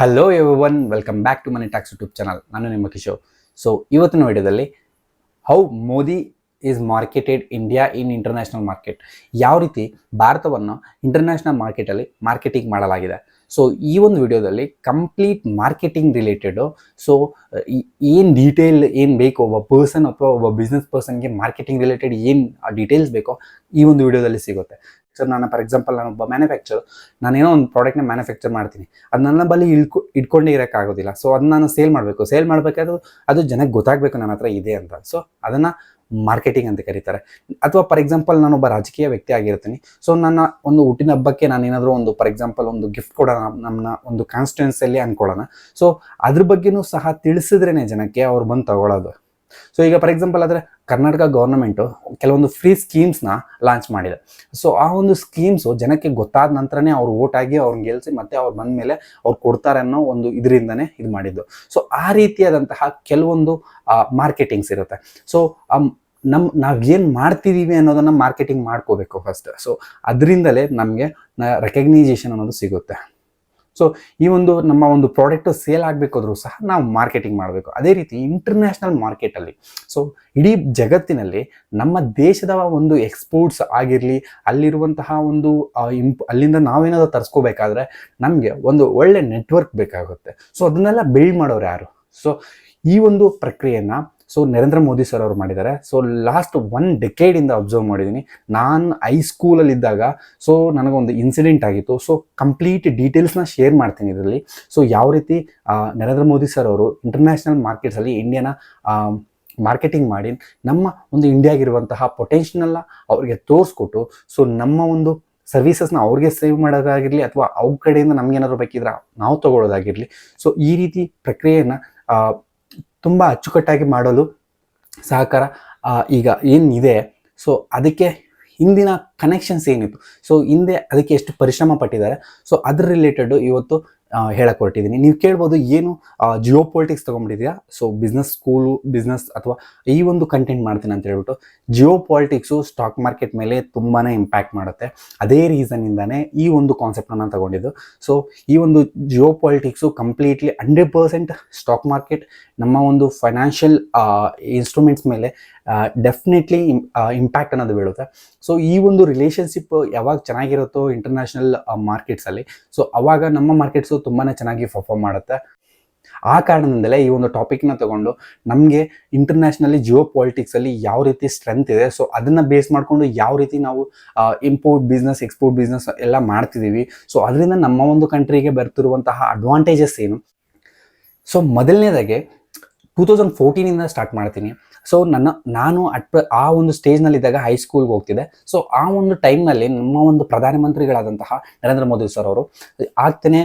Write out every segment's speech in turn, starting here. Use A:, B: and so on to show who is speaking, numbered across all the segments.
A: Hello everyone, welcome back to Money Tax YouTube channel. ನಾನು ನಿಮ್ಮ Kishore. So ಇವತ್ತಿನ ವಿಡಿಯೋದಲ್ಲಿ how Modi is marketed India in international market, ಯಾವ ರೀತಿ ಭಾರತವನ್ನು ಇಂಟರ್ನ್ಯಾಷನಲ್ ಮಾರ್ಕೆಟಲ್ಲಿ ಮಾರ್ಕೆಟಿಂಗ್ ಮಾಡಲಾಗಿದೆ. ಸೊ ಈ ಒಂದು ವಿಡಿಯೋದಲ್ಲಿ ಕಂಪ್ಲೀಟ್ ಮಾರ್ಕೆಟಿಂಗ್ ರಿಲೇಟೆಡು. ಸೊ ಏನು ಡೀಟೇಲ್ ಏನು ಬೇಕು ಒಬ್ಬ ಪರ್ಸನ್ ಅಥವಾ ಒಬ್ಬ ಬಿಸ್ನೆಸ್ ಪರ್ಸನ್ಗೆ ಮಾರ್ಕೆಟಿಂಗ್ ರಿಲೇಟೆಡ್ ಏನು ಡೀಟೇಲ್ಸ್ ಬೇಕೋ ಈ ಒಂದು ವಿಡಿಯೋದಲ್ಲಿ ಸಿಗುತ್ತೆ. ಸರ್, ನಾನು ಫಾರ್ ಎಕ್ಸಾಂಪಲ್ ನಾನೊಬ್ಬ ಮ್ಯಾನುಫ್ಯಾಕ್ಚರ್, ನಾನೇನೋ ಒಂದು ಪ್ರಾಡಕ್ಟ್ನ ಮ್ಯಾನುಫ್ಯಾಕ್ಚರ್ ಮಾಡ್ತೀನಿ, ಅದು ನನ್ನ ಬಳಿ ಇಟ್ಕೊಂಡೇ ಇರೋಕ್ಕಾಗೋದಿಲ್ಲ. ಸೊ ಅದನ್ನ ನಾನು ಸೇಲ್ ಮಾಡಬೇಕಾದ್ರೆ ಅದು ಜನಕ್ಕೆ ಗೊತ್ತಾಗಬೇಕು ನನ್ನ ಹತ್ರ ಇದೆ ಅಂತ. ಸೊ ಅದನ್ನು ಮಾರ್ಕೆಟಿಂಗ್ ಅಂತ ಕರೀತಾರೆ. ಅಥವಾ ಫಾರ್ ಎಕ್ಸಾಂಪಲ್ ನಾನೊಬ್ಬ ರಾಜಕೀಯ ವ್ಯಕ್ತಿ ಆಗಿರ್ತೀನಿ. ಸೊ ನನ್ನ ಒಂದು ಹುಟ್ಟಿನ ಹಬ್ಬಕ್ಕೆ ನಾನೇನಾದರೂ ಒಂದು ಫಾರ್ ಎಕ್ಸಾಂಪಲ್ ಒಂದು ಗಿಫ್ಟ್ ಕೊಡೋಣ, ನಮ್ಮ ಒಂದು ಕಾನ್ಸ್ಟಿಟ್ಯೂನ್ಸಿಯಲ್ಲಿ ಅಂದ್ಕೊಳ್ಳೋಣ. ಸೊ ಅದ್ರ ಬಗ್ಗೆನೂ ಸಹ ತಿಳಿಸಿದ್ರೇ ಜನಕ್ಕೆ ಅವ್ರು ಬಂದು ತಗೊಳ್ಳೋದು. ಸೊ ಈಗ ಫಾರ್ ಎಕ್ಸಾಂಪಲ್ ಆದರೆ ಕರ್ನಾಟಕ ಗೌರ್ಮೆಂಟು ಕೆಲವೊಂದು ಫ್ರೀ ಸ್ಕೀಮ್ಸ್ನ ಲಾಂಚ್ ಮಾಡಿದೆ. ಸೊ ಆ ಒಂದು ಸ್ಕೀಮ್ಸು ಜನಕ್ಕೆ ಗೊತ್ತಾದ ನಂತರನೇ ಅವ್ರು ಓಟ್ ಆಗಿ ಅವ್ರನ್ನ ಗೆಲ್ಲಿಸಿ ಮತ್ತೆ ಅವ್ರು ಬಂದ ಮೇಲೆ ಅವ್ರು ಕೊಡ್ತಾರೆ ಅನ್ನೋ ಒಂದು ಇದರಿಂದನೇ ಇದು ಮಾಡಿದ್ದು. ಸೊ ಆ ರೀತಿಯಾದಂತಹ ಕೆಲವೊಂದು ಮಾರ್ಕೆಟಿಂಗ್ಸ್ ಇರುತ್ತೆ. ಸೊ ನಾವೇನು ಮಾಡ್ತಿದ್ದೀವಿ ಅನ್ನೋದನ್ನು ಮಾರ್ಕೆಟಿಂಗ್ ಮಾಡ್ಕೋಬೇಕು ಫಸ್ಟ್. ಸೊ ಅದರಿಂದಲೇ ನಮಗೆ ರೆಕಗ್ನೈಸೇಷನ್ ಅನ್ನೋದು ಸಿಗುತ್ತೆ. ಸೊ ಈ ಒಂದು ನಮ್ಮ ಒಂದು ಪ್ರಾಡಕ್ಟು ಸೇಲ್ ಆಗಬೇಕಾದ್ರೂ ಸಹ ನಾವು ಮಾರ್ಕೆಟಿಂಗ್ ಮಾಡಬೇಕು. ಅದೇ ರೀತಿ ಇಂಟರ್ನ್ಯಾಷನಲ್ ಮಾರ್ಕೆಟಲ್ಲಿ, ಸೊ ಇಡೀ ಜಗತ್ತಿನಲ್ಲಿ ನಮ್ಮ ದೇಶದ ಒಂದು ಎಕ್ಸ್ಪೋರ್ಟ್ಸ್ ಆಗಿರಲಿ, ಅಲ್ಲಿರುವಂತಹ ಒಂದು ಅಲ್ಲಿಂದ ನಾವೇನಾದರೂ ತರಿಸ್ಕೋಬೇಕಾದ್ರೆ ನಮಗೆ ಒಂದು ಒಳ್ಳೆ ನೆಟ್ವರ್ಕ್ ಬೇಕಾಗುತ್ತೆ. ಸೊ ಅದನ್ನೆಲ್ಲ ಬಿಲ್ಡ್ ಮಾಡೋರು ಯಾರು? ಸೊ ಈ ಒಂದು ಪ್ರಕ್ರಿಯೆಯನ್ನು ನರೇಂದ್ರ ಮೋದಿ ಸರ್ ಅವರು ಮಾಡಿದ್ದಾರೆ. ಸೊ ಲಾಸ್ಟ್ 1 ಡೆಕೇಡಿಂದ ಅಬ್ಸರ್ವ್ ಮಾಡಿದ್ದೀನಿ. ನಾನು ಹೈಸ್ಕೂಲಲ್ಲಿದ್ದಾಗ ಸೊ ನನಗೊಂದು ಇನ್ಸಿಡೆಂಟ್ ಆಗಿತ್ತು. ಸೊ ಕಂಪ್ಲೀಟ್ ಡೀಟೇಲ್ಸ್ನ ಶೇರ್ ಮಾಡ್ತೀನಿ ಇದರಲ್ಲಿ. ಸೊ ಯಾವ ರೀತಿ ನರೇಂದ್ರ ಮೋದಿ ಸರ್ ಅವರು ಇಂಟರ್ನ್ಯಾಷನಲ್ ಮಾರ್ಕೆಟ್ಸಲ್ಲಿ ಇಂಡಿಯಾನ ಮಾರ್ಕೆಟಿಂಗ್ ಮಾಡಿ ನಮ್ಮ ಒಂದು ಇಂಡಿಯಾಗಿರುವಂತಹ ಪೊಟೆನ್ಷಿಯಲ್ನ ಅವ್ರಿಗೆ ತೋರಿಸ್ಕೊಟ್ಟು, ಸೊ ನಮ್ಮ ಒಂದು ಸರ್ವೀಸಸ್ನ ಅವ್ರಿಗೆ ಸೇವ್ ಮಾಡೋದಾಗಿರಲಿ ಅಥವಾ ಅವ್ರ ಕಡೆಯಿಂದ ನಮಗೇನಾದ್ರು ಬೇಕಿದ್ರೆ ನಾವು ತೊಗೊಳ್ಳೋದಾಗಿರಲಿ. ಸೊ ಈ ರೀತಿ ಪ್ರಕ್ರಿಯೆಯನ್ನು ತುಂಬ ಅಚ್ಚುಕಟ್ಟಾಗಿ ಮಾಡಲು ಸಹಕಾರ ಈಗ ಏನಿದೆ, ಸೊ ಅದಕ್ಕೆ ಹಿಂದಿನ ಕನೆಕ್ಷನ್ಸ್ ಏನಿತ್ತು, ಸೊ ಹಿಂದೆ ಅದಕ್ಕೆ ಎಷ್ಟು ಪರಿಶ್ರಮ ಪಟ್ಟಿದ್ದಾರೆ, ಸೊ ಅದ್ರ ರಿಲೇಟೆಡು ಇವತ್ತು ಹೇಳಕ್ಕೆ ಹೊರಟಿದ್ದೀನಿ. ನೀವು ಕೇಳ್ಬೋದು, ಏನು ಜಿಯೋ ಪೊಲಿಟಿಕ್ಸ್ ತೊಗೊಂಡ್ಬಿಟ್ಟಿದ್ಯಾ, ಸೊ ಬಿಸ್ನೆಸ್ ಅಥವಾ ಈ ಒಂದು ಕಂಟೆಂಟ್ ಮಾಡ್ತೀನಿ ಅಂತ ಹೇಳ್ಬಿಟ್ಟು. ಜಿಯೋ ಪಾಲಿಟಿಕ್ಸು ಸ್ಟಾಕ್ ಮಾರ್ಕೆಟ್ ಮೇಲೆ ತುಂಬಾ ಇಂಪ್ಯಾಕ್ಟ್ ಮಾಡುತ್ತೆ. ಅದೇ ರೀಸನ್ನಿಂದನೇ ಈ ಒಂದು ಕಾನ್ಸೆಪ್ಟನ್ನು ತಗೊಂಡಿದ್ದು. ಸೊ ಈ ಒಂದು Jio politics completely 100% stock market ನಮ್ಮ ಒಂದು ಫೈನಾನ್ಷಿಯಲ್ ಇನ್ಸ್ಟ್ರೂಮೆಂಟ್ಸ್ ಮೇಲೆ ಡೆಫಿನೆಟ್ಲಿ ಇಂಪ್ಯಾಕ್ಟ್ ಅನ್ನೋದು ಬೀಳುತ್ತೆ. ಸೊ ಈ ಒಂದು ರಿಲೇಷನ್ಶಿಪ್ ಯಾವಾಗ ಚೆನ್ನಾಗಿರುತ್ತೋ ಇಂಟರ್ನ್ಯಾಷನಲ್ ಮಾರ್ಕೆಟ್ಸಲ್ಲಿ, ಸೊ ಅವಾಗ ನಮ್ಮ ಮಾರ್ಕೆಟ್ಸು ತುಂಬಾ ಚೆನ್ನಾಗಿ ಪರ್ಫಾರ್ಮ್ ಮಾಡುತ್ತೆ. ಆ ಕಾರಣದಿಂದಲೇ ಈ ಒಂದು ಟಾಪಿಕ್ನ ತಗೊಂಡು ನಮಗೆ ಇಂಟರ್ನ್ಯಾಷನಲಿ ಜಿಯೋ ಪಾಲಿಟಿಕ್ಸಲ್ಲಿ ಯಾವ ರೀತಿ ಸ್ಟ್ರೆಂತ್ ಇದೆ, ಸೊ ಅದನ್ನು ಬೇಸ್ ಮಾಡಿಕೊಂಡು ಯಾವ ರೀತಿ ನಾವು ಇಂಪೋರ್ಟ್ ಬಿಸ್ನೆಸ್, ಎಕ್ಸ್ಪೋರ್ಟ್ ಬಿಸ್ನೆಸ್ ಎಲ್ಲ ಮಾಡ್ತಿದ್ದೀವಿ, ಸೊ ಅದರಿಂದ ನಮ್ಮ ಒಂದು ಕಂಟ್ರಿಗೆ ಬರ್ತಿರುವಂತಹ ಅಡ್ವಾಂಟೇಜಸ್ ಏನು. ಸೊ ಮೊದಲನೇದಾಗೆ 2014ಇಂದ ಸ್ಟಾರ್ಟ್ ಮಾಡ್ತೀನಿ. ಸೊ ನಾನು ಆ ಒಂದು ಸ್ಟೇಜ್ನಲ್ಲಿದ್ದಾಗ ಹೈಸ್ಕೂಲ್ಗೆ ಹೋಗ್ತಿದ್ದೆ. ಸೊ ಆ ಒಂದು ಟೈಮ್ನಲ್ಲಿ ನಮ್ಮ ಒಂದು ಪ್ರಧಾನಮಂತ್ರಿಗಳಾದಂತಹ ನರೇಂದ್ರ ಮೋದಿ ಸರ್ ಅವರು ಆಗ್ತಾನೆ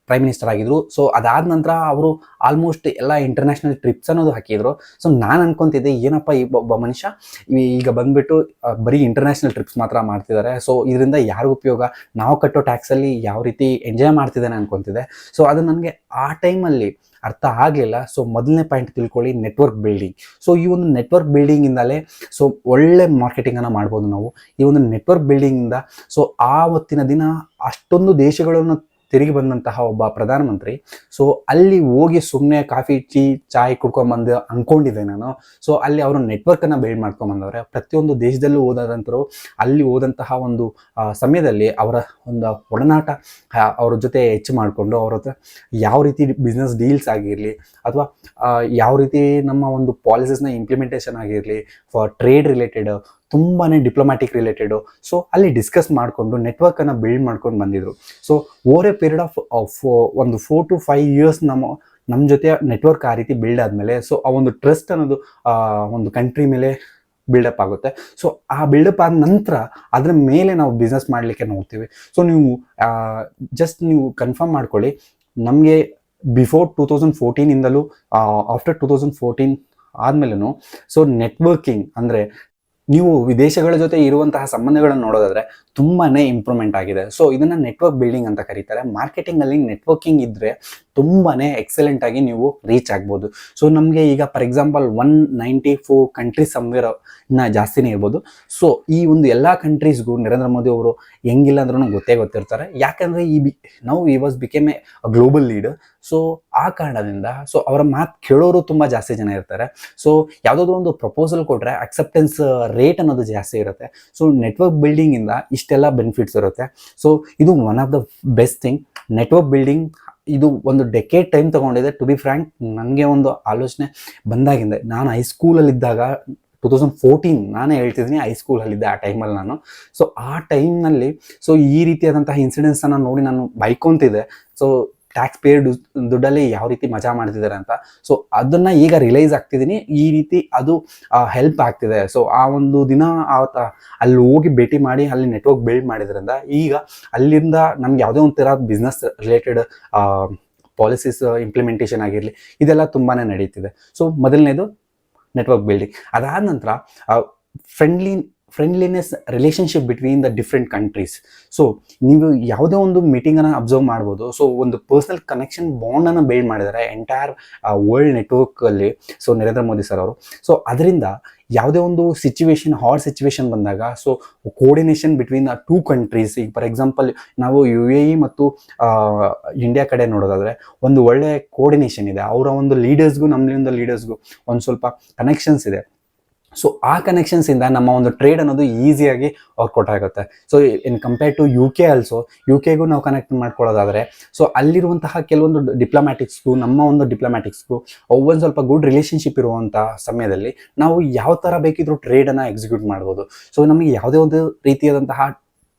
A: ಪ್ರೈಮ್ ಮಿನಿಸ್ಟರ್ ಆಗಿದ್ರು. ಸೊ ಅದಾದ ನಂತರ ಅವರು ಆಲ್ಮೋಸ್ಟ್ ಎಲ್ಲ ಇಂಟರ್ನ್ಯಾಷನಲ್ ಟ್ರಿಪ್ಸ್ ಅನ್ನೋದು ಹಾಕಿದ್ರು. ಸೊ ನಾನು ಅನ್ಕೊತಿದ್ದೆ, ಏನಪ್ಪ ಈ ಒಬ್ಬ ಮನುಷ್ಯ ಈಗ ಬಂದುಬಿಟ್ಟು ಬರೀ ಇಂಟರ್ನ್ಯಾಷನಲ್ ಟ್ರಿಪ್ಸ್ ಮಾತ್ರ ಮಾಡ್ತಿದ್ದಾರೆ, ಸೊ ಇದರಿಂದ ಯಾರಿಗೂ ಉಪಯೋಗ, ನಾವು ಕಟ್ಟೋ ಟ್ಯಾಕ್ಸಲ್ಲಿ ಯಾವ ರೀತಿ ಎಂಜಾಯ್ ಮಾಡ್ತಿದ್ದಾನೆ ಅನ್ಕೊತಿದ್ದೆ. ಸೊ ಅದು ನನಗೆ ಆ ಟೈಮಲ್ಲಿ ಅರ್ಥ ಆಗಲಿಲ್ಲ. ಸೊ ಮೊದಲನೇ ಪಾಯಿಂಟ್ ತಿಳ್ಕೊಳ್ಳಿ, ನೆಟ್ವರ್ಕ್ ಬಿಲ್ಡಿಂಗ್. ಸೊ ಈ ಒಂದು ನೆಟ್ವರ್ಕ್ ಬಿಲ್ಡಿಂಗಿಂದಲೇ ಸೊ ಒಳ್ಳೆ ಮಾರ್ಕೆಟಿಂಗನ್ನು ಮಾಡ್ಬೋದು ನಾವು. ಈ ಒಂದು ನೆಟ್ವರ್ಕ್ ಬಿಲ್ಡಿಂಗಿಂದ ಸೊ ಆವತ್ತಿನ ದಿನ ಅಷ್ಟೊಂದು ದೇಶಗಳನ್ನು ತಿರುಗಿ ಬಂದಂತಹ ಒಬ್ಬ ಪ್ರಧಾನಮಂತ್ರಿ, ಸೊ ಅಲ್ಲಿ ಹೋಗಿ ಸುಮ್ಮನೆ ಕಾಫಿ ಚಾಯ್ ಕುಡ್ಕೊಂಬಂದು ಅಂದ್ಕೊಂಡಿದ್ದೆ ನಾನು. ಸೊ ಅಲ್ಲಿ ಅವರು ನೆಟ್ವರ್ಕನ್ನು ಬಿಲ್ಡ್ ಮಾಡ್ಕೊಂಬಂದವ್ರೆ. ಪ್ರತಿಯೊಂದು ದೇಶದಲ್ಲೂ ಹೋದಂತರು ಅಲ್ಲಿ ಹೋದಂತಹ ಒಂದು ಸಮಯದಲ್ಲಿ ಅವರ ಒಂದು ಒಡನಾಟ ಅವ್ರ ಜೊತೆ ಹೆಚ್ಚು ಮಾಡಿಕೊಂಡು ಅವ್ರ ಹತ್ರ ಯಾವ ರೀತಿ ಬಿಸ್ನೆಸ್ ಡೀಲ್ಸ್ ಆಗಿರಲಿ ಅಥವಾ ಯಾವ ರೀತಿ ನಮ್ಮ ಒಂದು ಪಾಲಿಸೀಸ್ನ ಇಂಪ್ಲಿಮೆಂಟೇಷನ್ ಆಗಿರಲಿ, ಫಾರ್ ಟ್ರೇಡ್ ರಿಲೇಟೆಡ್, ತುಂಬಾ ಡಿಪ್ಲೊಮ್ಯಾಟಿಕ್ ರಿಲೇಟೆಡು, ಸೊ ಅಲ್ಲಿ ಡಿಸ್ಕಸ್ ಮಾಡಿಕೊಂಡು ನೆಟ್ವರ್ಕನ್ನು ಬಿಲ್ಡ್ ಮಾಡ್ಕೊಂಡು ಬಂದಿದ್ರು. So over A period of ಒಂದು 4 to 5 years ನಮ್ಮ ಜೊತೆ ನೆಟ್ವರ್ಕ್ ಆ ರೀತಿ ಬಿಲ್ಡ್ ಆದಮೇಲೆ, ಸೊ ಆ ಒಂದು ಟ್ರಸ್ಟ್ ಅನ್ನೋದು ಒಂದು ಕಂಟ್ರಿ ಮೇಲೆ ಬಿಲ್ಡಪ್ ಆಗುತ್ತೆ. ಸೊ ಆ ಬಿಲ್ಡಪ್ ಆದ ನಂತರ ಅದರ ಮೇಲೆ ನಾವು ಬಿಸ್ನೆಸ್ ಮಾಡಲಿಕ್ಕೆ ನೋಡ್ತೀವಿ. ಸೊ ನೀವು ಕನ್ಫರ್ಮ್ ಮಾಡ್ಕೊಳ್ಳಿ, ನಮಗೆ ಬಿಫೋರ್ 2014ಇಂದಲೂ ಆಫ್ಟರ್ 2014 ಆದಮೇಲೂ ಸೊ ನೆಟ್ವರ್ಕಿಂಗ್ ಅಂದರೆ ನೀವು ವಿದೇಶಗಳ ಜೊತೆ ಇರುವಂತಹ ಸಂಬಂಧಗಳನ್ನು ನೋಡೋದಾದ್ರೆ ತುಂಬಾ ಇಂಪ್ರೂವ್ಮೆಂಟ್ ಆಗಿದೆ. ಸೊ ಇದನ್ನು ನೆಟ್ವರ್ಕ್ ಬಿಲ್ಡಿಂಗ್ ಅಂತ ಕರೀತಾರೆ. ಮಾರ್ಕೆಟಿಂಗಲ್ಲಿ ನೆಟ್ವರ್ಕಿಂಗ್ ಇದ್ದರೆ ತುಂಬಾ ಎಕ್ಸಲೆಂಟ್ ಆಗಿ ನೀವು ರೀಚ್ ಆಗ್ಬೋದು. ಸೊ ನಮಗೆ ಈಗ ಫಾರ್ ಎಕ್ಸಾಂಪಲ್ 194 ಕಂಟ್ರೀಸ್ ಸಮ್ವೇರ್ ಜಾಸ್ತಿನೇ ಇರ್ಬೋದು. ಸೊ ಈ ಒಂದು ಎಲ್ಲ ಕಂಟ್ರೀಸ್ಗೂ ನರೇಂದ್ರ ಮೋದಿ ಅವರು ಹೆಂಗಿಲ್ಲ ಅಂದ್ರೂ ಗೊತ್ತಿರ್ತಾರೆ. ಯಾಕಂದರೆ ನಾವು ಈ was became A global leader. So ಆ ಕಾರಣದಿಂದ ಸೊ ಅವರ ಮಾತು ಕೇಳೋರು ತುಂಬ ಜಾಸ್ತಿ ಜನ ಇರ್ತಾರೆ. ಸೊ ಯಾವುದಾದ್ರೂ ಒಂದು ಪ್ರಪೋಸಲ್ ಕೊಟ್ಟರೆ ಅಕ್ಸೆಪ್ಟೆನ್ಸ್ ರೇಟ್ ಅನ್ನೋದು ಜಾಸ್ತಿ ಇರುತ್ತೆ. ಸೊ ನೆಟ್ವರ್ಕ್ ಬಿಲ್ಡಿಂಗಿಂದ ಇಷ್ಟೆಲ್ಲ ಬೆನಿಫಿಟ್ಸ್ ಇರುತ್ತೆ. ಸೊ ಇದು one of the best thing. Network building ಇದು ಒಂದು ಡೆಕೇಡ್ ಟೈಮ್ ತೊಗೊಂಡಿದೆ. ಟು ಬಿ ಫ್ರ್ಯಾಂಕ್, ನನಗೆ ಒಂದು ಆಲೋಚನೆ ಬಂದಾಗಿಂದ ನಾನು ಹೈಸ್ಕೂಲಲ್ಲಿದ್ದಾಗ 2014 ನಾನೇ ಹೇಳ್ತಿದ್ದೀನಿ, ಹೈಸ್ಕೂಲಲ್ಲಿದ್ದೆ ಆ ಟೈಮಲ್ಲಿ ನಾನು. ಸೊ ಆ ಟೈಮ್ನಲ್ಲಿ ಸೊ ಈ ರೀತಿಯಾದಂತಹ ಇನ್ಸಿಡೆಂಟ್ಸನ್ನು ನೋಡಿ ನಾನು ಬೈಕೊಂತಿದ್ದೆ. ಸೊ ಟ್ಯಾಕ್ಸ್ ಪೇಯರ್ ದುಡ್ಡಲ್ಲಿ ಯಾವ ರೀತಿ ಮಜಾ ಮಾಡ್ತಿದ್ದಾರೆ ಅಂತ. ಸೊ ಅದನ್ನು ಈಗ ರಿಯಲೈಸ್ ಆಗ್ತಿದ್ದೀನಿ, ಈ ರೀತಿ ಅದು ಹೆಲ್ಪ್ ಆಗ್ತಿದೆ. ಸೊ ಆ ಒಂದು ದಿನ ಅಲ್ಲಿ ಹೋಗಿ ಭೇಟಿ ಮಾಡಿ ಅಲ್ಲಿ ನೆಟ್ವರ್ಕ್ ಬಿಲ್ಡ್ ಮಾಡಿದ್ರಿಂದ ಈಗ ಅಲ್ಲಿಂದ ನಮ್ಗೆ ಯಾವುದೇ ಒಂದು ಥರ ಬಿಸ್ನೆಸ್ ರಿಲೇಟೆಡ್ ಪಾಲಿಸೀಸ್ ಇಂಪ್ಲಿಮೆಂಟೇಷನ್ ಆಗಿರಲಿ, ಇದೆಲ್ಲ ತುಂಬಾ ನಡೀತಿದೆ. ಸೊ ಮೊದಲನೇದು ನೆಟ್ವರ್ಕ್ ಬಿಲ್ಡಿಂಗ್. ಅದಾದ ನಂತರ friendliness relationship between the different countries. So ನೀವು ಯಾವುದೇ ಒಂದು ಮೀಟಿಂಗನ್ನು ಅಬ್ಸರ್ವ್ ಮಾಡ್ಬೋದು. ಸೊ ಒಂದು ಪರ್ಸ್ನಲ್ ಕನೆಕ್ಷನ್ ಬಾಂಡನ್ನು ಬಿಲ್ಡ್ ಮಾಡಿದ್ದಾರೆ ಎಂಟೈರ್ ವರ್ಲ್ಡ್ ನೆಟ್ವರ್ಕಲ್ಲಿ. ಸೊ ನರೇಂದ್ರ ಮೋದಿ ಸರ್ ಅವರು. ಸೊ ಅದರಿಂದ ಯಾವುದೇ ಒಂದು ಹಾಟ್ ಸಿಚುವೇಶನ್ ಬಂದಾಗ so coordination between the 2 countries, ಈಗ ಫಾರ್ ಎಕ್ಸಾಂಪಲ್ ನಾವು UAE ಮತ್ತು ಇಂಡಿಯಾ ಕಡೆ ನೋಡೋದಾದರೆ ಒಂದು ಒಳ್ಳೆ ಕೋರ್ಡಿನೇಷನ್ ಇದೆ. ಅವರ ಒಂದು ಲೀಡರ್ಸ್ಗೂ ನಮ್ಮಲ್ಲಿಂದ ಲೀಡರ್ಸ್ಗೂ ಒಂದು ಸ್ವಲ್ಪ ಕನೆಕ್ಷನ್ಸ್ ಇದೆ. ಸೊ ಆ ಕನೆಕ್ಷನ್ಸಿಂದ ನಮ್ಮ ಒಂದು ಟ್ರೇಡ್ ಅನ್ನೋದು ಈಸಿಯಾಗಿ ವರ್ಕೌಟ್ ಆಗುತ್ತೆ. So in compare to UK also, UKಗೂ ನಾವು ಕನೆಕ್ಟ್ ಮಾಡ್ಕೊಳ್ಳೋದಾದರೆ ಸೊ ಅಲ್ಲಿರುವಂತಹ ಕೆಲವೊಂದು ಡಿಪ್ಲೊಮ್ಯಾಟಿಕ್ಸ್ಗೂ ನಮ್ಮ ಒಂದು ಡಿಪ್ಲೊಮ್ಯಾಟಿಕ್ಸ್ಗೂ ಒಂದು ಸ್ವಲ್ಪ ಗುಡ್ ರಿಲೇಷನ್ಶಿಪ್ ಇರುವಂಥ ಸಮಯದಲ್ಲಿ ನಾವು ಯಾವ ಥರ ಬೇಕಿದ್ರೂ ಟ್ರೇಡನ್ನು ಎಕ್ಸಿಕ್ಯೂಟ್ ಮಾಡ್ಬೋದು. ಸೊ ನಮಗೆ ಯಾವುದೇ ಒಂದು ರೀತಿಯಾದಂತಹ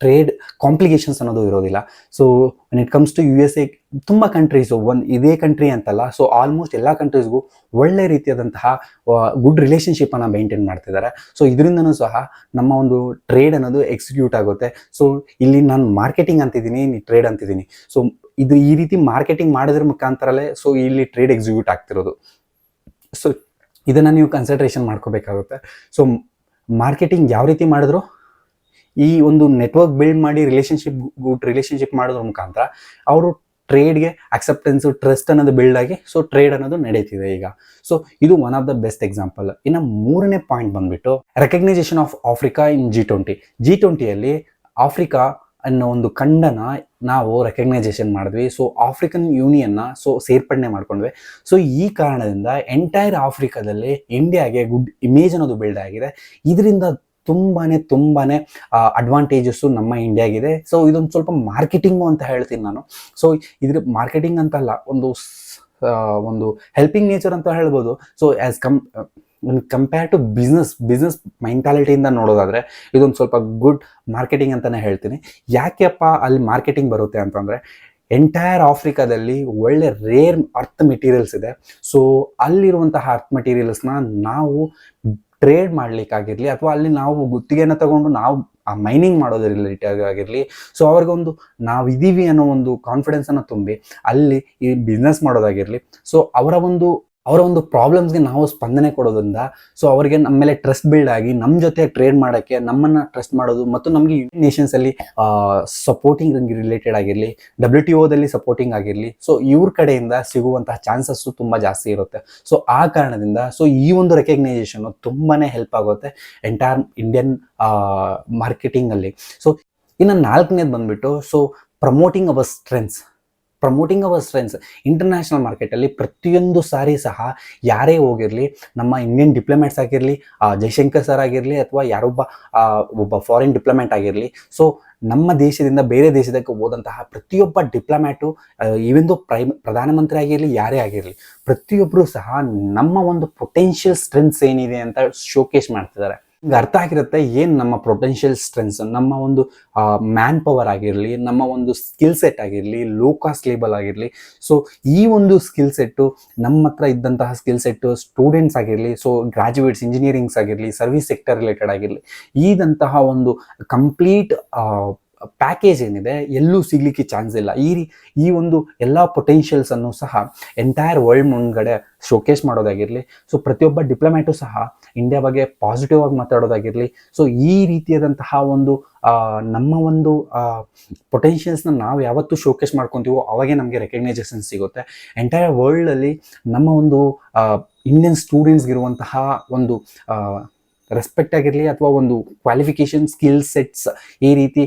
A: ಟ್ರೇಡ್ ಕಾಂಪ್ಲಿಕೇಶನ್ಸ್ ಅನ್ನೋದು ಇರೋದಿಲ್ಲ. So when it comes to USA, ತುಂಬ ಕಂಟ್ರೀಸು ಇದೇ ಕಂಟ್ರಿ ಅಂತಲ್ಲ, ಸೊ ಆಲ್ಮೋಸ್ಟ್ ಎಲ್ಲ ಕಂಟ್ರೀಸ್ಗೂ ಒಳ್ಳೆ ರೀತಿಯಾದಂತಹ ಗುಡ್ ರಿಲೇಷನ್ಶಿಪ್ಪನ್ನು ಮೇಂಟೈನ್ ಮಾಡ್ತಿದ್ದಾರೆ. ಸೊ ಇದರಿಂದನೂ ಸಹ ನಮ್ಮ ಒಂದು ಟ್ರೇಡ್ ಅನ್ನೋದು ಎಕ್ಸಿಕ್ಯೂಟ್ ಆಗುತ್ತೆ. ಸೊ ಇಲ್ಲಿ ನಾನು ಮಾರ್ಕೆಟಿಂಗ್ ಅಂತಿದ್ದೀನಿ, ಟ್ರೇಡ್ ಅಂತಿದ್ದೀನಿ. ಸೊ ಇದು ಈ ರೀತಿ ಮಾರ್ಕೆಟಿಂಗ್ ಮಾಡೋದ್ರ ಮುಖಾಂತರಲ್ಲೇ ಸೊ ಇಲ್ಲಿ ಟ್ರೇಡ್ ಎಕ್ಸಿಕ್ಯೂಟ್ ಆಗ್ತಿರೋದು. ಸೊ ಇದನ್ನು ನೀವು ಕನ್ಸಿಡ್ರೇಷನ್ ಮಾಡ್ಕೋಬೇಕಾಗುತ್ತೆ. ಸೊ ಮಾರ್ಕೆಟಿಂಗ್ ಯಾವ ರೀತಿ ಮಾಡಿದ್ರು, ಈ ಒಂದು ನೆಟ್ವರ್ಕ್ ಬಿಲ್ಡ್ ಮಾಡಿ ಗುಡ್ ರಿಲೇಷನ್ಶಿಪ್ ಮಾಡೋದ್ರ ಮುಖಾಂತರ ಅವರು ಟ್ರೇಡ್ಗೆ ಅಕ್ಸೆಪ್ಟೆನ್ಸು, ಟ್ರಸ್ಟ್ ಅನ್ನೋದು ಬಿಲ್ಡ್ ಆಗಿ ಸೊ ಟ್ರೇಡ್ ಅನ್ನೋದು ನಡೀತಿದೆ ಈಗ. ಸೊ ಇದು one of the best example. ಇನ್ನು 3ನೇ ಪಾಯಿಂಟ್ ಬಂದ್ಬಿಟ್ಟು recognisation of Africa in G20. Africa ಅನ್ನೋ ಒಂದು ಖಂಡನ ನಾವು ರೆಕಗ್ನೈಸೇಷನ್ ಮಾಡಿದ್ವಿ. ಸೊ ಆಫ್ರಿಕನ್ ಯೂನಿಯನ್ನ ಸೊ ಸೇರ್ಪಡೆ ಮಾಡ್ಕೊಂಡ್ವಿ. ಸೊ ಈ ಕಾರಣದಿಂದ ಎಂಟೈರ್ ಆಫ್ರಿಕಾದಲ್ಲಿ ಇಂಡಿಯಾಗೆ ಗುಡ್ ಇಮೇಜ್ ಅನ್ನೋದು ಬಿಲ್ಡ್ ಆಗಿದೆ. ಇದರಿಂದ ತುಂಬಾನೇ ಅಡ್ವಾಂಟೇಜಸ್ಸು ನಮ್ಮ ಇಂಡಿಯಾಗಿದೆ. ಸೊ ಇದೊಂದು ಸ್ವಲ್ಪ ಮಾರ್ಕೆಟಿಂಗು ಅಂತ ಹೇಳ್ತೀನಿ ನಾನು. ಸೊ ಇದ್ರ ಮಾರ್ಕೆಟಿಂಗ್ ಅಂತಲ್ಲ, ಒಂದು ಹೆಲ್ಪಿಂಗ್ ನೇಚರ್ ಅಂತ ಹೇಳ್ಬೋದು. ಸೊ ಕಂಪೇರ್ ಟು ಬಿಸ್ನೆಸ್ ಮೆಂಟಾಲಿಟಿಯಿಂದ ನೋಡೋದಾದರೆ ಇದೊಂದು ಸ್ವಲ್ಪ ಗುಡ್ ಮಾರ್ಕೆಟಿಂಗ್ ಅಂತಲೇ ಹೇಳ್ತೀನಿ. ಯಾಕೆಪ್ಪ ಅಲ್ಲಿ ಮಾರ್ಕೆಟಿಂಗ್ ಬರುತ್ತೆ ಅಂತಂದರೆ, ಎಂಟೈರ್ ಆಫ್ರಿಕಾದಲ್ಲಿ ಒಳ್ಳೆ ರೇರ್ ಅರ್ತ್ ಮೆಟೀರಿಯಲ್ಸ್ ಇದೆ. ಸೊ ಅಲ್ಲಿರುವಂತಹ ಅರ್ತ್ ಮೆಟೀರಿಯಲ್ಸ್ನ ನಾವು ಟ್ರೇಡ್ ಮಾಡ್ಲಿಕ್ಕಾಗಿರಲಿ ಅಥವಾ ಅಲ್ಲಿ ನಾವು ಗುತ್ತಿಗೆನ ತಗೊಂಡು ನಾವು ಆ ಮೈನಿಂಗ್ ಮಾಡೋದು ರಿಲೇಟೆಡ್ ಆಗಿರಲಿ, ಸೊ ಅವ್ರಿಗೊಂದು ನಾವಿದ್ದೀವಿ ಅನ್ನೋ ಒಂದು ಕಾನ್ಫಿಡೆನ್ಸನ್ನು ತುಂಬಿ ಅಲ್ಲಿ ಈ ಬಿಸ್ನೆಸ್ ಮಾಡೋದಾಗಿರಲಿ, ಸೊ ಅವರ ಒಂದು ಪ್ರಾಬ್ಲಮ್ಸ್ಗೆ ನಾವು ಸ್ಪಂದನೆ ಕೊಡೋದ್ರಿಂದ ಸೊ ಅವರಿಗೆ ನಮ್ಮ ಮೇಲೆ ಟ್ರಸ್ಟ್ ಬಿಲ್ಡ್ ಆಗಿ ನಮ್ಮ ಜೊತೆ ಟ್ರೇಡ್ ಮಾಡೋಕ್ಕೆ ನಮ್ಮನ್ನು ಟ್ರಸ್ಟ್ ಮಾಡೋದು ಮತ್ತು ನಮಗೆ ಯುನೈಟೆಡ್ ನೇಷನ್ಸಲ್ಲಿ ಸಪೋರ್ಟಿಂಗ್ ರಿಲೇಟೆಡ್ ಆಗಿರಲಿ, WTOದಲ್ಲಿ ಸಪೋರ್ಟಿಂಗ್ ಆಗಿರಲಿ, ಸೊ ಇವ್ರ ಕಡೆಯಿಂದ ಸಿಗುವಂತಹ ಚಾನ್ಸಸ್ಸು ತುಂಬ ಜಾಸ್ತಿ ಇರುತ್ತೆ. ಸೊ ಆ ಕಾರಣದಿಂದ ಸೊ ಈ ಒಂದು ರೆಕಗ್ನೈಸೇಷನ್ನು ತುಂಬಾ ಹೆಲ್ಪ್ ಆಗುತ್ತೆ ಎಂಟೈರ್ ಇಂಡಿಯನ್ ಮಾರ್ಕೆಟಿಂಗಲ್ಲಿ. ಸೊ ಇನ್ನು 4ನೇದು ಬಂದುಬಿಟ್ಟು so promoting our strengths international ಮಾರ್ಕೆಟಲ್ಲಿ ಪ್ರತಿಯೊಂದು ಸಾರಿ ಸಹ ಯಾರೇ ಹೋಗಿರಲಿ, ನಮ್ಮ ಇಂಡಿಯನ್ ಡಿಪ್ಲೊಮ್ಯಾಟ್ಸ್ ಆಗಿರಲಿ, ಜೈಶಂಕರ್ ಸರ್ ಆಗಿರಲಿ ಅಥವಾ ಒಬ್ಬ ಫಾರಿನ್ ಡಿಪ್ಲೊಮ್ಯಾಟ್ ಆಗಿರಲಿ, ಸೊ ನಮ್ಮ ದೇಶದಿಂದ ಬೇರೆ ದೇಶದಕ್ಕೆ ಹೋದಂತಹ ಪ್ರತಿಯೊಬ್ಬ ಡಿಪ್ಲೊಮ್ಯಾಟು, ಈವೆಂದು ಪ್ರಧಾನಮಂತ್ರಿ ಆಗಿರಲಿ ಯಾರೇ ಆಗಿರಲಿ, ಪ್ರತಿಯೊಬ್ಬರು ಸಹ ನಮ್ಮ ಒಂದು ಪೊಟೆನ್ಷಿಯಲ್ ಸ್ಟ್ರೆಂತ್ಸ್ ಏನಿದೆ ಅಂತ ಶೋಕೇಸ್ ಮಾಡ್ತಿದ್ದಾರೆ. ನಿಮ್ಗೆ ಅರ್ಥ ಆಗಿರುತ್ತೆ ಏನು ನಮ್ಮ ಪೊಟೆನ್ಷಿಯಲ್ ಸ್ಟ್ರೆಂತ್ಸ್, ನಮ್ಮ ಒಂದು ಮ್ಯಾನ್ ಪವರ್ ಆಗಿರಲಿ, ನಮ್ಮ ಒಂದು ಸ್ಕಿಲ್ ಸೆಟ್ ಆಗಿರಲಿ, ಲೋ ಕಾಸ್ಟ್ ಲೇಬಲ್ ಆಗಿರಲಿ. ಸೊ ಈ ಒಂದು ಸ್ಕಿಲ್ ಸೆಟ್ಟು ನಮ್ಮ ಹತ್ರ ಇದ್ದಂತಹ ಸ್ಕಿಲ್ ಸೆಟ್ಟು ಸ್ಟೂಡೆಂಟ್ಸ್ ಆಗಿರಲಿ, ಸೊ ಗ್ರಾಜ್ಯುಯೇಟ್ಸ್ ಇಂಜಿನಿಯರಿಂಗ್ಸ್ ಆಗಿರಲಿ, ಸರ್ವಿಸ್ ಸೆಕ್ಟರ್ ರಿಲೇಟೆಡ್ ಆಗಿರಲಿ, ಇದಂತಹ ಒಂದು ಕಂಪ್ಲೀಟ್ ಪ್ಯಾಕೇಜ್ ಏನಿದೆ ಎಲ್ಲೂ ಸಿಗ್ಲಿಕ್ಕೆ ಚಾನ್ಸ್ ಇಲ್ಲ. ಈ ಒಂದು ಎಲ್ಲ ಪೊಟೆನ್ಷಿಯಲ್ಸ್ ಅನ್ನು ಸಹ ಎಂಟೈರ್ ವರ್ಲ್ಡ್ ಮುಂದ್ಗಡೆ ಶೋಕೇಸ್ ಮಾಡೋದಾಗಿರಲಿ, ಸೊ ಪ್ರತಿಯೊಬ್ಬ ಡಿಪ್ಲೊಮ್ಯಾಟು ಸಹ ಇಂಡಿಯಾ ಬಗ್ಗೆ ಪಾಸಿಟಿವ್ ಆಗಿ ಮಾತಾಡೋದಾಗಿರಲಿ, ಸೊ ಈ ರೀತಿಯಾದಂತಹ ಒಂದು ನಮ್ಮ ಒಂದು ಪೊಟೆನ್ಷಿಯಲ್ಸ್ನ ನಾವು ಯಾವತ್ತೂ ಶೋಕೇಸ್ ಮಾಡ್ಕೊತೀವೋ ಅವಾಗೇ ನಮಗೆ ರೆಕಗ್ನೈಸೇಷನ್ ಸಿಗುತ್ತೆ. ಎಂಟೈರ್ ವರ್ಲ್ಡಲ್ಲಿ ನಮ್ಮ ಒಂದು ಇಂಡಿಯನ್ ಸ್ಟೂಡೆಂಟ್ಸ್ಗಿರುವಂತಹ ಒಂದು ರೆಸ್ಪೆಕ್ಟ್ ಆಗಿರಲಿ ಅಥವಾ ಒಂದು ಕ್ವಾಲಿಫಿಕೇಷನ್ ಸ್ಕಿಲ್ ಸೆಟ್ಸ್ ಈ ರೀತಿ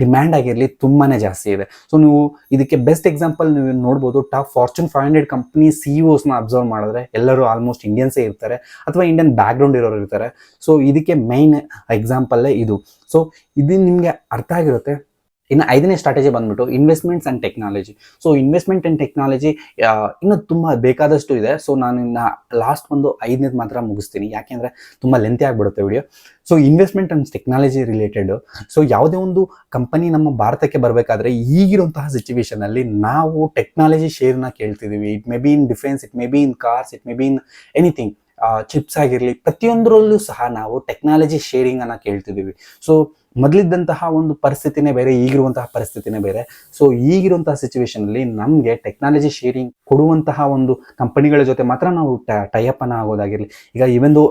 A: ಡಿಮ್ಯಾಂಡ್ ಆಗಿರಲಿ ತುಂಬಾ ಜಾಸ್ತಿ ಇದೆ. ಸೊ ನೀವು ಇದಕ್ಕೆ ಬೆಸ್ಟ್ ಎಕ್ಸಾಂಪಲ್ ನೀವು ನೋಡ್ಬೋದು, ಟಾಪ್ ಫಾರ್ಚೂನ್ 500 ಕಂಪ್ನಿ CEOಸ್ನ ಅಬ್ಸರ್ವ್ ಮಾಡಿದ್ರೆ ಎಲ್ಲರೂ ಆಲ್ಮೋಸ್ಟ್ ಇಂಡಿಯನ್ಸೇ ಇರ್ತಾರೆ ಅಥವಾ ಇಂಡಿಯನ್ ಬ್ಯಾಕ್ಗ್ರೌಂಡ್ ಇರೋರು ಇರ್ತಾರೆ. ಸೊ ಇದಕ್ಕೆ ಮೈನ್ ಎಕ್ಸಾಂಪಲ್ಲೇ ಇದು. ಸೊ ಇದು ನಿಮಗೆ ಅರ್ಥ ಆಗಿರುತ್ತೆ. ಇನ್ನು 5ನೇ ಸ್ಟ್ರಾಟಜಿ ಬಂದ್ಬಿಟ್ಟು investments and technology. So investment and technology ಇನ್ನೂ ತುಂಬ ಬೇಕಾದಷ್ಟು ಇದೆ. ಸೊ ನಾನು ಇನ್ನು ಲಾಸ್ಟ್ ಒಂದು 5ನೇದು ಮಾತ್ರ ಮುಗಿಸ್ತೀನಿ, ಯಾಕೆಂದರೆ ತುಂಬ ಲೆಂತಿ ಆಗಿಬಿಡುತ್ತೆ video. So investment and technology related. So ಯಾವುದೇ ಒಂದು ಕಂಪನಿ ನಮ್ಮ ಭಾರತಕ್ಕೆ ಬರಬೇಕಾದ್ರೆ ಈಗಿರುವಂತಹ ಸಿಚುವೇಶನಲ್ಲಿ ನಾವು ಟೆಕ್ನಾಲಜಿ ಶೇರ್ನ ಕೇಳ್ತಿದ್ದೀವಿ. It may be in defence, it may be in cars, it may be in anything, chips ಆಗಿರಲಿ, ಪ್ರತಿಯೊಂದರಲ್ಲೂ ಸಹ ನಾವು ಟೆಕ್ನಾಲಜಿ ಶೇರಿಂಗನ್ನು ಕೇಳ್ತಿದ್ದೀವಿ. ಸೊ ಮೊದಲಿದ್ದಂತಹ ಒಂದು ಪರಿಸ್ಥಿತಿನೇ ಬೇರೆ, ಈಗಿರುವಂತಹ ಪರಿಸ್ಥಿತಿನೇ ಬೇರೆ. ಸೊ ಈಗಿರುವಂತಹ ಸಿಚುವೇಶನಲ್ಲಿ ನಮಗೆ ಟೆಕ್ನಾಲಜಿ ಶೇರಿಂಗ್ ಕೊಡುವಂತಹ ಒಂದು ಕಂಪನಿಗಳ ಜೊತೆ ಮಾತ್ರ ನಾವು ಟೈಅಪ್ ಅನ್ನು ಆಗೋದಾಗಿರಲಿ. ಈಗ ಇವೆಂದು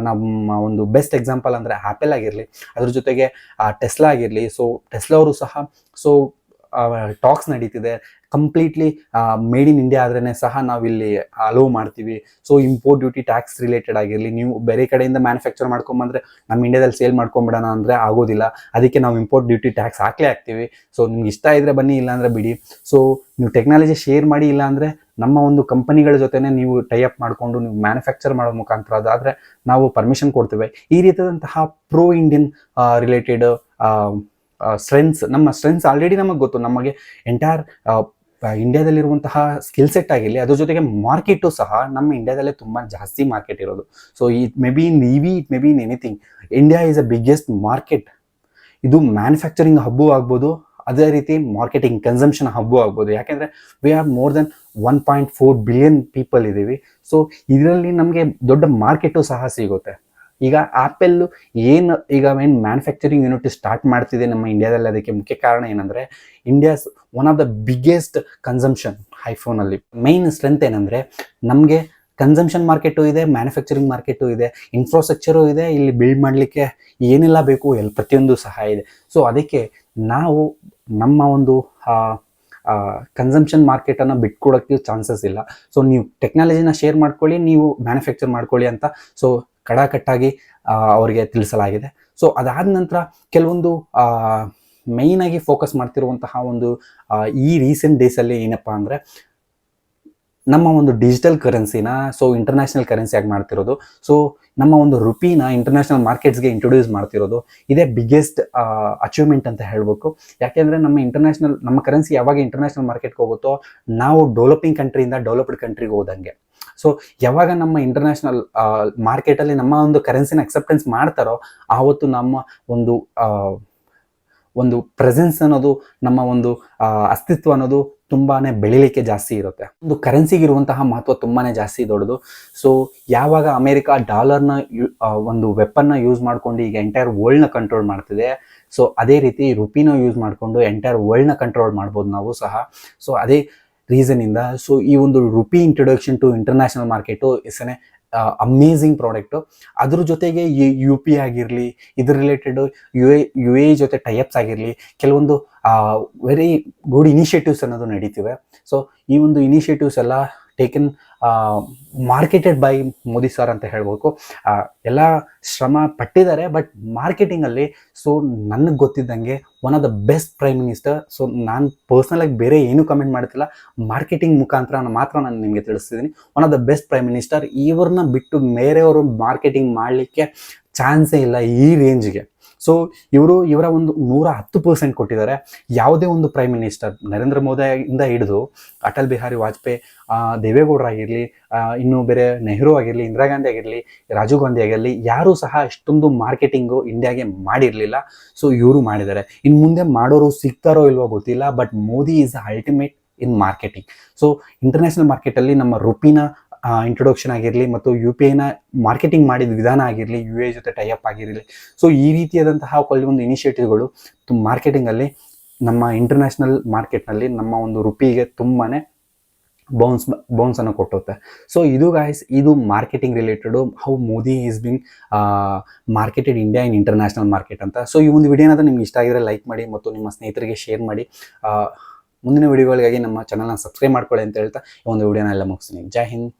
A: ನಮ್ಮ ಒಂದು ಬೆಸ್ಟ್ ಎಕ್ಸಾಂಪಲ್ ಅಂದರೆ ಆ್ಯಪಲ್ ಆಗಿರಲಿ, ಅದ್ರ ಜೊತೆಗೆ ಟೆಸ್ಲಾ ಆಗಿರಲಿ. ಸೊ ಟೆಸ್ಲಾ ಅವರು ಸಹ ಸೊ ಟಾಕ್ಸ್ ನಡೀತಿದೆ. ಕಂಪ್ಲೀಟ್ಲಿ ಮೇಡ್ ಇನ್ ಇಂಡಿಯಾ ಆದ್ರೇ ಸಹ ನಾವಿಲ್ಲಿ ಅಲೋ ಮಾಡ್ತೀವಿ. So import duty tax related ಆಗಿರಲಿ, ನೀವು ಬೇರೆ ಕಡೆಯಿಂದ ಮ್ಯಾನುಫ್ಯಾಕ್ಚರ್ ಮಾಡ್ಕೊಂಬಂದ್ರೆ ನಮ್ಮ ಇಂಡಿಯಾದಲ್ಲಿ ಸೇಲ್ ಮಾಡ್ಕೊಂಬಿಡೋಣ ಅಂದರೆ ಆಗೋದಿಲ್ಲ. ಅದಕ್ಕೆ ನಾವು ಇಂಪೋರ್ಟ್ ಡ್ಯೂಟಿ ಟ್ಯಾಕ್ಸ್ ಹಾಕ್ತೀವಿ. ಸೊ ನಿಮ್ಗೆ ಇಷ್ಟ ಇದ್ದರೆ ಬನ್ನಿ, ಇಲ್ಲಾಂದರೆ ಬಿಡಿ. ಸೊ ನೀವು ಟೆಕ್ನಾಲಜಿ ಶೇರ್ ಮಾಡಿ, ಇಲ್ಲಾಂದರೆ ನಮ್ಮ ಒಂದು ಕಂಪನಿಗಳ ಜೊತೆನೇ ನೀವು ಟೈಅಪ್ ಮಾಡಿಕೊಂಡು ನೀವು ಮ್ಯಾನುಫ್ಯಾಕ್ಚರ್ ಮಾಡೋ ಮುಖಾಂತರ ಅದಾದರೆ ನಾವು ಪರ್ಮಿಷನ್ ಕೊಡ್ತೇವೆ. ಈ ರೀತಿಯಾದಂತಹ ಪ್ರೋ ಇಂಡಿಯನ್ ರಿಲೇಟೆಡ್ ಸ್ಟ್ರೆಂತ್ಸ್, ನಮ್ಮ ಸ್ಟ್ರೆಂತ್ಸ್ ಆಲ್ರೆಡಿ ನಮಗೆ ಗೊತ್ತು. ನಮಗೆ ಎಂಟೈರ್ ಇಂಡಿಯಾದಲ್ಲಿರುವಂತಹ ಸ್ಕಿಲ್ ಸೆಟ್ ಆಗಿರಲಿ, ಅದ್ರ ಜೊತೆಗೆ ಮಾರ್ಕೆಟು ಸಹ ನಮ್ಮ ಇಂಡಿಯಾದಲ್ಲೇ ತುಂಬ ಜಾಸ್ತಿ ಮಾರ್ಕೆಟ್ ಇರೋದು. So it may be in EV, it may be in anything, India is a biggest market. ಇದು ಮ್ಯಾನುಫ್ಯಾಕ್ಚರಿಂಗ್ ಹಬ್ಬು ಆಗ್ಬೋದು, ಅದೇ ರೀತಿ ಮಾರ್ಕೆಟಿಂಗ್ ಕನ್ಸಂಪ್ಷನ್ ಹಬ್ಬು ಆಗ್ಬೋದು. ಯಾಕೆಂದರೆ we are more than 1.4 billion people ಇದ್ದೀವಿ. ಸೊ ಇದರಲ್ಲಿ ನಮಗೆ ದೊಡ್ಡ ಮಾರ್ಕೆಟು ಸಹ ಸಿಗುತ್ತೆ. ಈಗ ಆ್ಯಪಲ್ಲು ಈಗ ಮ್ಯಾನುಫ್ಯಾಕ್ಚರಿಂಗ್ ಯೂನಿಟ್ ಸ್ಟಾರ್ಟ್ ಮಾಡ್ತಿದೆ ನಮ್ಮ ಇಂಡಿಯಾದಲ್ಲಿ. ಅದಕ್ಕೆ ಮುಖ್ಯ ಕಾರಣ ಏನಂದರೆ India's one of the biggest consumption ಐಫೋನಲ್ಲಿ. ಮೈನ್ ಸ್ಟ್ರೆಂತ್ ಏನಂದರೆ ನಮಗೆ ಕನ್ಸಂಪ್ಷನ್ ಮಾರ್ಕೆಟು ಇದೆ, ಮ್ಯಾನುಫ್ಯಾಕ್ಚರಿಂಗ್ ಮಾರ್ಕೆಟು ಇದೆ, ಇನ್ಫ್ರಾಸ್ಟ್ರಕ್ಚರು ಇದೆ, ಇಲ್ಲಿ ಬಿಲ್ಡ್ ಮಾಡಲಿಕ್ಕೆ ಏನೆಲ್ಲ ಬೇಕು ಪ್ರತಿಯೊಂದು ಸಹ ಇದೆ. ಸೊ ಅದಕ್ಕೆ ನಾವು ನಮ್ಮ ಒಂದು ಕನ್ಸಂಪ್ಷನ್ ಮಾರ್ಕೆಟನ್ನು ಬಿಟ್ಕೊಡೋಕ್ಕೆ ಚಾನ್ಸಸ್ ಇಲ್ಲ. ಸೊ ನೀವು ಟೆಕ್ನಾಲಜಿನ ಶೇರ್ ಮಾಡ್ಕೊಳ್ಳಿ, ನೀವು ಮ್ಯಾನುಫ್ಯಾಕ್ಚರ್ ಮಾಡ್ಕೊಳ್ಳಿ ಅಂತ ಸೊ ಕಡಾಕಟ್ಟಾಗಿ ಅವರಿಗೆ ತಿಳಿಸಲಾಗಿದೆ. ಸೊ ಅದಾದ ನಂತರ ಕೆಲವೊಂದು ಮೇಯ್ನಾಗಿ ಫೋಕಸ್ ಮಾಡ್ತಿರುವಂತಹ ಒಂದು ಈ ರೀಸೆಂಟ್ ಡೇಸಲ್ಲಿ ಏನಪ್ಪ ಅಂದರೆ ನಮ್ಮ ಒಂದು ಡಿಜಿಟಲ್ ಕರೆನ್ಸಿನ ಸೊ ಇಂಟರ್ನ್ಯಾಷನಲ್ ಕರೆನ್ಸಿಯಾಗಿ ಮಾಡ್ತಿರೋದು. ಸೊ ನಮ್ಮ ಒಂದು ರುಪಿನ ಇಂಟರ್ನ್ಯಾಷನಲ್ ಮಾರ್ಕೆಟ್ಸ್ಗೆ ಇಂಟ್ರೊಡ್ಯೂಸ್ ಮಾಡ್ತಿರೋದು ಇದೇ ಬಿಗ್ಗೆಸ್ಟ್ ಅಚೀವ್ಮೆಂಟ್ ಅಂತ ಹೇಳಬೇಕು. ಯಾಕೆಂದರೆ ನಮ್ಮ ಕರೆನ್ಸಿ ಯಾವಾಗ ಇಂಟರ್ನ್ಯಾಷನಲ್ ಮಾರ್ಕೆಟ್ಗೆ ಹೋಗುತ್ತೋ ನಾವು ಡೆವಲಪಿಂಗ್ ಕಂಟ್ರಿಯಿಂದ ಡೆವಲಪ್ಡ್ ಕಂಟ್ರಿಗೆ ಹೋದಂಗೆ. ಸೊ ಯಾವಾಗ ನಮ್ಮ ಇಂಟರ್ನ್ಯಾಷನಲ್ ಮಾರ್ಕೆಟಲ್ಲಿ ನಮ್ಮ ಒಂದು ಕರೆನ್ಸಿನ ಅಕ್ಸೆಪ್ಟೆನ್ಸ್ ಮಾಡ್ತಾರೋ ಆವತ್ತು ನಮ್ಮ ಒಂದು ಪ್ರೆಸೆನ್ಸ್ ಅನ್ನೋದು, ನಮ್ಮ ಒಂದು ಅಸ್ತಿತ್ವ ಅನ್ನೋದು ತುಂಬಾ ಬೆಳಿಲಿಕ್ಕೆ ಜಾಸ್ತಿ ಇರುತ್ತೆ. ಒಂದು ಕರೆನ್ಸಿಗಿರುವಂತಹ ಮಹತ್ವ ತುಂಬಾ ಜಾಸ್ತಿ ದೊಡ್ಡದು. ಸೊ ಯಾವಾಗ ಅಮೇರಿಕಾ ಡಾಲರ್ನ ಒಂದು ವೆಪನ್ನ ಯೂಸ್ ಮಾಡ್ಕೊಂಡು ಈಗ ಎಂಟೈರ್ ವರ್ಲ್ಡ್ನ ಕಂಟ್ರೋಲ್ ಮಾಡ್ತಿದೆ, ಸೊ ಅದೇ ರೀತಿ ರುಪಿನ ಯೂಸ್ ಮಾಡಿಕೊಂಡು ಎಂಟೈರ್ ವರ್ಲ್ಡ್ನ ಕಂಟ್ರೋಲ್ ಮಾಡ್ಬೋದು ನಾವು ಸಹ. ಸೊ ಅದೇ ರೀಸನಿಂದ ಸೊ ಈ ಒಂದು rupee introduction to international market is an amazing product. ಅದ್ರ ಜೊತೆಗೆ UP ಆಗಿರಲಿ, ಇದ್ರ ರಿಲೇಟೆಡು UAE ಜೊತೆ ಟೈಅಪ್ಸ್ ಆಗಿರಲಿ, ಕೆಲವೊಂದು ವೆರಿ ಗುಡ್ ಇನಿಷಿಯೇಟಿವ್ಸ್ ಅನ್ನೋದು ನಡೀತಿವೆ. ಸೊ ಈ ಒಂದು ಇನಿಷಿಯೇಟಿವ್ಸ್ ಎಲ್ಲ taken marketed by Modi sir ಅಂತ ಹೇಳ್ಬೇಕು. ಎಲ್ಲ ಶ್ರಮ ಪಟ್ಟಿದ್ದಾರೆ, ಬಟ್ ಮಾರ್ಕೆಟಿಂಗಲ್ಲಿ ಸೊ ನನಗೆ ಗೊತ್ತಿದ್ದಂಗೆ one of the best prime minister. So ನಾನು ಪರ್ಸ್ನಲಾಗಿ ಬೇರೆ ಏನೂ ಕಮೆಂಟ್ ಮಾಡ್ತಿಲ್ಲ, ಮಾರ್ಕೆಟಿಂಗ್ ಮುಖಾಂತರ ಮಾತ್ರ ನಾನು ನಿಮಗೆ ತಿಳಿಸ್ತಿದ್ದೀನಿ. One of the best prime minister. ಇವ್ರನ್ನ ಬಿಟ್ಟು ಬೇರೆಯವರು ಮಾರ್ಕೆಟಿಂಗ್ ಮಾಡಲಿಕ್ಕೆ ಚಾನ್ಸೇ ಇಲ್ಲ ಈ ರೇಂಜ್ಗೆ. ಸೊ ಇವರ ಒಂದು 110% ಕೊಟ್ಟಿದ್ದಾರೆ. ಯಾವುದೇ ಒಂದು ಪ್ರೈಮ್ ಮಿನಿಸ್ಟರ್ ನರೇಂದ್ರ ಮೋದಿಯಿಂದ ಹಿಡಿದು ಅಟಲ್ ಬಿಹಾರಿ ವಾಜಪೇಯಿ, ದೇವೇಗೌಡರಾಗಿರಲಿ, ಇನ್ನು ಬೇರೆ ನೆಹರು ಆಗಿರಲಿ, ಇಂದಿರಾ ಗಾಂಧಿ ಆಗಿರಲಿ, ರಾಜೀವ್ ಗಾಂಧಿ ಆಗಿರಲಿ, ಯಾರೂ ಸಹ ಇಷ್ಟೊಂದು ಮಾರ್ಕೆಟಿಂಗು ಇಂಡಿಯಾಗೆ ಮಾಡಿರಲಿಲ್ಲ. ಸೊ ಇವರು ಮಾಡಿದ್ದಾರೆ. ಇನ್ನು ಮುಂದೆ ಮಾಡೋರು ಸಿಗ್ತಾರೋ ಇಲ್ವೋ ಗೊತ್ತಿಲ್ಲ, but Modi is ultimate in marketing. So international ಮಾರ್ಕೆಟಲ್ಲಿ ನಮ್ಮ ರುಪಿನ ಇಂಟ್ರೊಡಕ್ಷನ್ ಆಗಿರಲಿ ಮತ್ತು ಯು ಪಿ ಐನ ಮಾರ್ಕೆಟಿಂಗ್ ಮಾಡಿದ ವಿಧಾನ ಆಗಿರಲಿ, ಯು ಎ ಜೊತೆ ಟೈಅಪ್ ಆಗಿರಲಿ. ಸೊ ಈ ರೀತಿಯಾದಂತಹ ಕೆಲವೊಂದು ಇನಿಷಿಯೇಟಿವ್ಗಳು ಮಾರ್ಕೆಟಿಂಗಲ್ಲಿ ನಮ್ಮ ಇಂಟರ್ನ್ಯಾಷನಲ್ ಮಾರ್ಕೆಟ್ನಲ್ಲಿ ನಮ್ಮ ಒಂದು ರುಪಿಗೆ ತುಂಬಾ ಬೌನ್ಸನ್ನು ಕೊಟ್ಟುತ್ತೆ. ಸೊ ಇದು ಗಾಯ್ಸ್, ಇದು marketing related, how Modi is being marketed India in international market ಅಂತ. ಸೊ ಈ ಒಂದು ವಿಡಿಯೋ ಏನಾದರೂ ನಿಮ್ಗೆ ಇಷ್ಟ ಆಗಿದ್ರೆ ಲೈಕ್ ಮಾಡಿ ಮತ್ತು ನಿಮ್ಮ ಸ್ನೇಹಿತರಿಗೆ ಶೇರ್ ಮಾಡಿ. ಮುಂದಿನ ವಿಡಿಯೋಗಳಿಗಾಗಿ ನಮ್ಮ ಚಾನಲ್ನ ಸಬ್ಸ್ಕ್ರೈಬ್ ಮಾಡ್ಕೊಳ್ಳಿ ಅಂತ ಹೇಳ್ತಾ ಈ ಒಂದು ವಿಡಿಯೋನ ಎಲ್ಲ ಮುಗಿಸ್ತೀನಿ. ಜೈ ಹಿಂದ್.